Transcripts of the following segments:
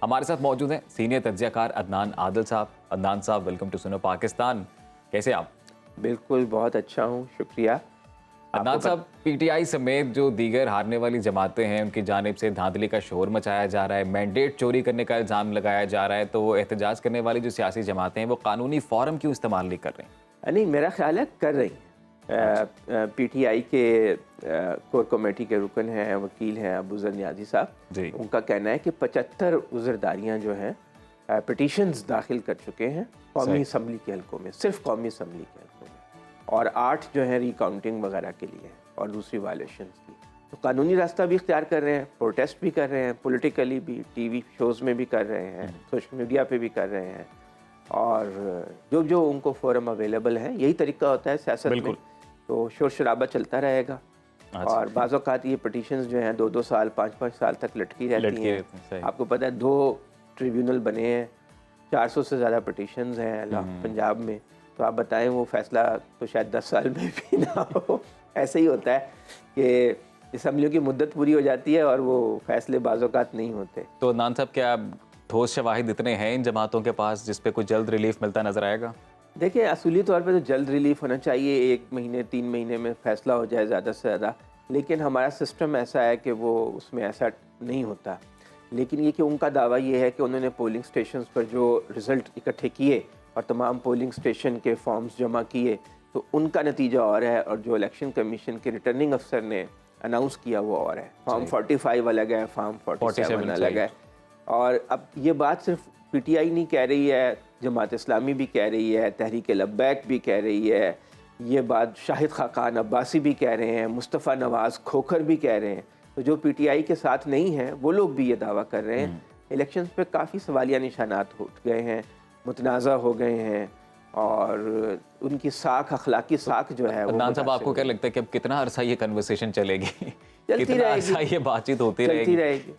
हमारे साथ मौजूद हैं सीनियर तज्जियाकार अदनान आदिल साहब। अदनान साहब, वेलकम टू सुनो पाकिस्तान। कैसे आप? बिल्कुल, बहुत अच्छा हूँ, शुक्रिया। अदनान साहब, पीटीआई समेत जो दीगर हारने वाली जमातें हैं उनकी जानिब से धांधली का शोर मचाया जा रहा है, मैंडेट चोरी करने का इल्ज़ाम लगाया जा रहा है, तो वो एहतजाज करने वाली जो सियासी जमातें हैं वो कानूनी फ़ोरम क्यों इस्तेमाल नहीं कर रही? नहीं, मेरा ख्याल है कर रही हैं। पीटीआई के कोर कमेटी के रुकन हैं, वकील हैं अबू ज़र नियाज़ी साहब जी। उनका कहना है कि 75 उज़रदारियाँ जो हैं पिटीशंस दाखिल कर चुके हैं कौमी असम्बली के हलकों में, सिर्फ कौमी असम्बली के हलकों में, और 8 जो है रिकाउंटिंग वगैरह के लिए और दूसरी वायलेशंस की। तो कानूनी रास्ता भी इख्तियार कर रहे हैं, प्रोटेस्ट भी कर रहे हैं, पॉलिटिकली भी, टीवी शोज़ में भी कर रहे हैं, सोशल मीडिया पे भी कर रहे हैं, और जो जो उनको फोरम अवेलेबल है, यही तरीका होता है सियासत में। तो शोर शराबा चलता रहेगा और बाज़ औक़ात ये पटिशन्स जो हैं 2-2 साल 5-5 साल तक लटकी रहती हैं। आपको पता है 2 ट्रिब्यूनल बने हैं, 400 से ज़्यादा पटिशन्स हैं पंजाब में। तो आप बताएं वो फैसला तो शायद 10 साल में भी ना हो। ऐसे ही होता है कि असम्बलियों की मुद्दत पूरी हो जाती है और वो फैसले बाज़ औक़ात नहीं होते। तो अदनान साहब, क्या ठोस शवाहिद इतने हैं इन जमातों के पास जिस पे कोई जल्द रिलीफ मिलता नजर आएगा? देखिए, असूली तौर पे तो जल्द रिलीफ होना चाहिए, 1 महीने 3 महीने में फ़ैसला हो जाए ज़्यादा से ज़्यादा, लेकिन हमारा सिस्टम ऐसा है कि वो उसमें ऐसा नहीं होता। लेकिन ये कि उनका दावा ये है कि उन्होंने पोलिंग स्टेशंस पर जो रिज़ल्ट इकट्ठे किए और तमाम पोलिंग स्टेशन के फॉर्म्स जमा किए, तो उनका नतीजा और है, और जो इलेक्शन कमीशन के रिटर्निंग अफसर ने अनाउंस किया वो और है। फॉर्म 45 अलग है, फॉर्म 47 अलग है। और अब ये बात सिर्फ पीटीआई नहीं कह रही है, जमात इस्लामी भी कह रही है, तहरीक लब्बैक भी कह रही है, ये बात शाहिद खाकान अब्बासी भी कह रहे हैं, मुस्तफ़ा नवाज़ खोखर भी कह रहे हैं। तो जो पीटीआई के साथ नहीं हैं वो लोग भी ये दावा कर रहे हैं। इलेक्शंस पे काफ़ी सवालिया निशानात उठ गए हैं, मुतनाज़ा हो गए हैं, और उनकी साख, अखलाकी साख जो है। अदनान साहब, आपको क्या लगता है कि अब कितना अरसा ये कन्वर्सेशन चलेगी? चलती कितना अरसा ये बातचीत होती रहेगी?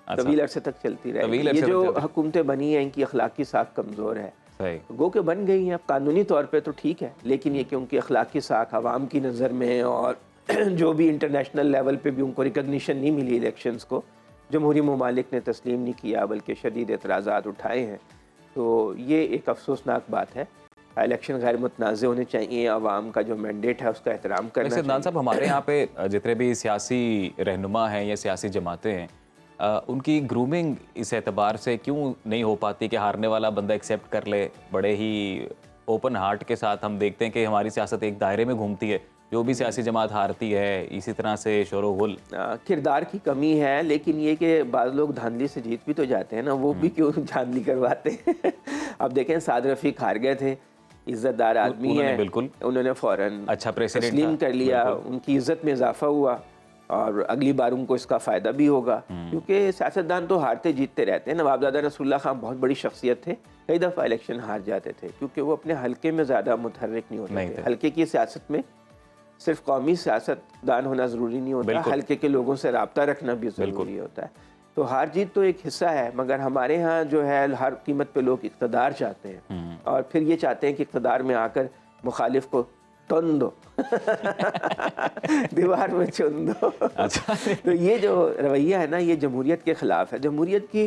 तवील अरसे तक चलती रहेगी। ये जो हुकूमतें बनी हैं इनकी अखलाकी साख कमज़ोर है, गो के बन गई हैं। अब कानूनी तौर पे तो ठीक है, लेकिन ये कि उनकी अखलाकी साख आवाम की नज़र में और जो भी इंटरनेशनल लेवल पे भी उनको रिकग्निशन नहीं मिली इलेक्शंस को, जमहूरी ममालिक ने तस्लीम नहीं किया बल्कि शदीद एतराज़ात उठाए हैं। तो ये एक अफसोसनाक बात है। इलेक्शन गैर मुतनाज़ होने चाहिए, आवाम का जो मैंडेट है उसका एहतराम करना चाहिए। अदनान साहब, हमारे यहाँ पे जितने भी सियासी रहनुमा हैं या सियासी जमातें हैं, उनकी ग्रूमिंग इस एतबार से क्यों नहीं हो पाती कि हारने वाला बंदा एक्सेप्ट कर ले? बड़े ही ओपन हार्ट के साथ हम देखते हैं कि हमारी सियासत एक दायरे में घूमती है, जो भी सियासी जमात हारती है इसी तरह से शोरो गुल। किरदार की कमी है, लेकिन ये कि बाज़ लोग धांधली से जीत भी तो जाते हैं ना, वो भी क्यों धांधली करवाते हैं। अब देखें, साद रफ़ीक हार गए थे, इज़्ज़तदार आदमी है, बिल्कुल उन्होंने फ़ौरन अच्छा तस्लीम कर लिया, उनकी इज़्ज़त में इजाफा हुआ और अगली बार उनको इसका फ़ायदा भी होगा, क्योंकि सियासतदान तो हारते जीतते रहते हैं। नवाबजादा रसूलुल्लाह खान बहुत बड़ी शख्सियत थे, कई दफ़ा इलेक्शन हार जाते थे क्योंकि वो अपने हल्के में ज़्यादा मुतहर्रिक नहीं होते थे। हल्के की सियासत में सिर्फ कौमी सियासतदान होना ज़रूरी नहीं होता, हल्के के लोगों से रब्ता रखना भी ज़रूरी होता है। तो हार जीत तो एक हिस्सा है, मगर हमारे यहाँ जो है हर कीमत पे लोग इक़्तिदार चाहते हैं, और फिर ये चाहते हैं कि इक़्तिदार में आकर मुखालिफ को तुन दो दीवार में चुन दो। अच्छा। तो ये जो रवैया है ना, ये जमहूरियत के ख़िलाफ़ है। जमहूरियत की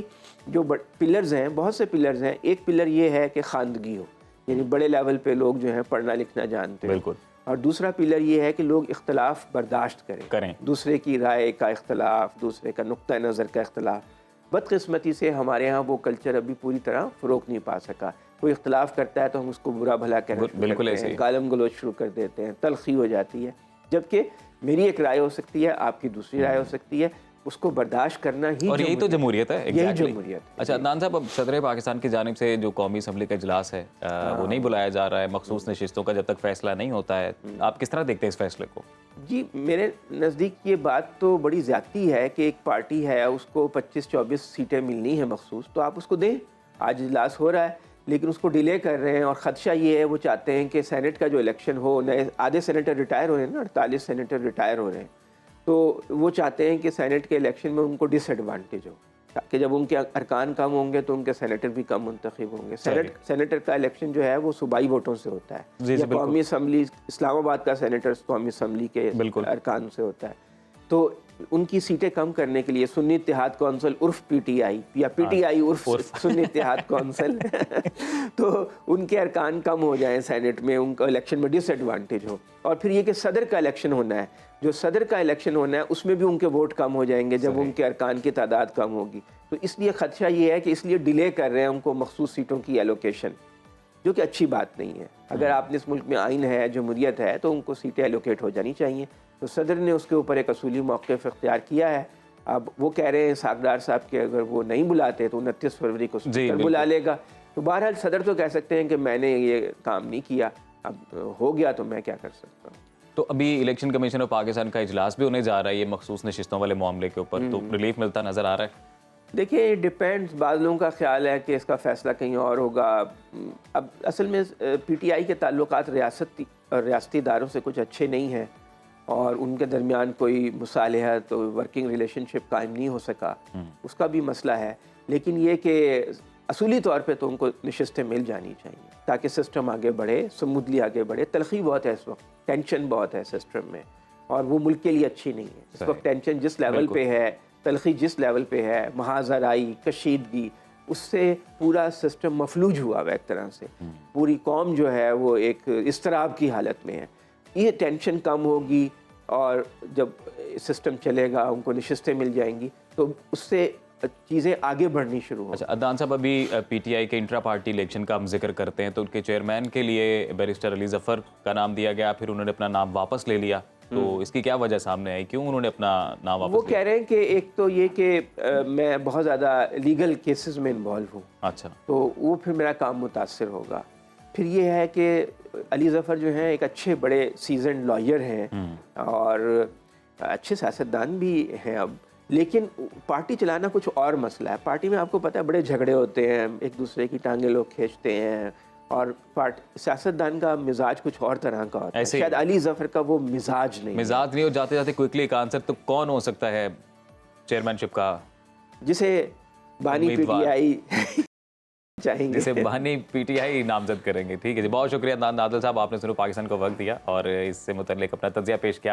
जो पिलर्स हैं, बहुत से पिलर्स हैं। एक पिलर ये है कि ख़ानदगी हो, यानी बड़े लेवल पे लोग जो हैं पढ़ना लिखना जानते हैं। बिल्कुल। और दूसरा पिलर ये है कि लोग इख्तलाफ बर्दाश्त करें, दूसरे की राय का इख्तलाफ, दूसरे का नुक्ता नज़र का इख्तलाफ। बदकिस्मती से हमारे यहाँ वो कल्चर अभी पूरी तरह फ़रोग़ नहीं पा सका। कोई इख्तलाफ करता है तो हम उसको बुरा भला कहना शुरू करते हैं, गालम गलोच शुरू कर देते हैं, तलखी हो जाती है। जबकि मेरी एक राय हो सकती है, आपकी दूसरी राय हो सकती है, उसको बर्दाश्त करना ही, और यही तो जमहूरियत है। यही जमहूरियत है। अच्छा अदनान साहब, अब सदर पाकिस्तान की जानिब से जो कौमी असम्बली का इजलास है वो नहीं बुलाया जा रहा है, मखसूस नशिस्तों का जब तक फैसला नहीं होता है। आप किस तरह देखते हैं इस फैसले को? जी, मेरे नज़दीक ये बात तो बड़ी ज़्यादती है कि एक पार्टी है, उसको 25-24 सीटें मिलनी है मखसूस, तो आप उसको दें। आज इजलास हो रहा है लेकिन उसको डिले कर रहे हैं, और ख़दशा ये है, वो चाहते हैं कि सेनेट का जो इलेक्शन हो, नए आधे सेनेटर रिटायर हो रहे हैं ना, 48 सेनेटर रिटायर हो रहे हैं, तो वो चाहते हैं कि सेनेट के इलेक्शन में उनको डिसएडवांटेज हो, ताकि जब उनके अरकान कम होंगे तो उनके सेनेटर भी कम मुंतखब होंगे। सेनेटर का इलेक्शन जो है वो सूबाई वोटों से होता है, या कौमी असम्बली, इस्लामाबाद का सेनेटर कौमी असम्बली के अरकान से होता है। तो ان کی سیٹیں کم کرنے کے لیے سنی اتحاد کونسل عرف پی ٹی آئی یا پی ٹی آئی عرف سنی اتحاد کونسل تو ان کے ارکان کم ہو جائیں سینٹ میں، ان کا الیکشن میں ڈس ایڈوانٹیج ہو. اور پھر یہ کہ صدر کا الیکشن ہونا ہے، جو صدر کا الیکشن ہونا ہے اس میں بھی ان کے ووٹ کم ہو جائیں گے جب ان کے ارکان کی تعداد کم ہوگی. تو اس لیے خدشہ یہ ہے کہ اس لیے ڈیلے کر رہے ہیں ان کو مخصوص سیٹوں کی ایلوکیشن، جو کہ اچھی بات نہیں ہے. اگر آپ نے اس ملک میں آئین ہے، جمہوریت ہے، تو ان کو سیٹیں ایلوکیٹ ہو جانی چاہیے. تو صدر نے اس کے اوپر ایک اصولی موقف اختیار کیا ہے. اب وہ کہہ رہے ہیں ساکھدار صاحب کہ اگر وہ نہیں بلاتے تو 29 فروری کو اسپیکر بلا لے گا. تو بہرحال صدر تو کہہ سکتے ہیں کہ میں نے یہ کام نہیں کیا، اب ہو گیا تو میں کیا کر سکتا ہوں. تو ابھی الیکشن کمیشن آف پاکستان کا اجلاس بھی ہونے جا رہا ہے یہ مخصوص نشستوں والے معاملے کے اوپر، تو ریلیف ملتا نظر آ رہا ہے؟ دیکھیے ڈیپینڈز، بعض لوگوں کا خیال ہے کہ اس کا فیصلہ کہیں اور ہوگا. اب اصل میں پی ٹی آئی کے تعلقات ریاستی اداروں سے کچھ اچھے نہیں ہیں، اور ان کے درمیان کوئی مصالحت ورکنگ ریلیشن شپ قائم نہیں ہو سکا، اس کا بھی مسئلہ ہے. لیکن یہ کہ اصولی طور پہ تو ان کو نشستیں مل جانی چاہیے تاکہ سسٹم آگے بڑھے، سمودلی آگے بڑھے. تلخی بہت ہے اس وقت، ٹینشن بہت ہے سسٹم میں، اور وہ ملک کے لیے اچھی نہیں ہے. اس وقت ٹینشن جس لیول پہ ہے، تلخی جس لیول پہ ہے، محاذرائی، کشیدگی، اس سے پورا سسٹم مفلوج ہوا ہوا ایک طرح سے. پوری قوم جو ہے وہ ایک اضطراب کی حالت میں ہے. یہ ٹینشن کم ہوگی اور جب سسٹم چلے گا، ان کو نشستیں مل جائیں گی، تو اس سے چیزیں آگے بڑھنی شروع ہو. اچھا عدنان صاحب، ابھی پی ٹی آئی کے انٹرا پارٹی الیکشن کا ہم ذکر کرتے ہیں تو ان کے چیئرمین کے لیے بیرسٹر علی ظفر کا نام دیا گیا، پھر انہوں نے اپنا نام واپس لے لیا. تو اس کی کیا وجہ سامنے آئی، کیوں انہوں نے اپنا نام واپس وہ لیا؟ کہہ رہے ہیں کہ ایک تو یہ کہ میں بہت زیادہ لیگل کیسز میں انوالو ہوں، اچھا، تو وہ پھر میرا کام متاثر ہوگا. پھر یہ ہے کہ علی ظفر جو ہیں ایک اچھے بڑے سیزنڈ لائر ہیں اور اچھے سیاستدان بھی ہیں اب، لیکن پارٹی چلانا کچھ اور مسئلہ ہے. پارٹی میں آپ کو پتہ ہے بڑے جھگڑے ہوتے ہیں، ایک دوسرے کی ٹانگیں لوگ کھینچتے ہیں، اور سیاستدان کا مزاج کچھ اور طرح کا ہوتا ہے. شاید علی ظفر کا وہ مزاج نہیں ہو. جاتے جاتے کوئکلی ایک آنسر، تو کون ہو سکتا ہے چیئرمین شپ کا جسے بانی پی ٹی آئی چاہیں گے، جسے بانی پی ٹی آئی نامزد کریں گے؟ ٹھیک ہے جی، بہت شکریہ عدنان نادل صاحب، آپ نے سنو پاکستان کو وقت دیا اور اس سے متعلق اپنا تجزیہ پیش کیا.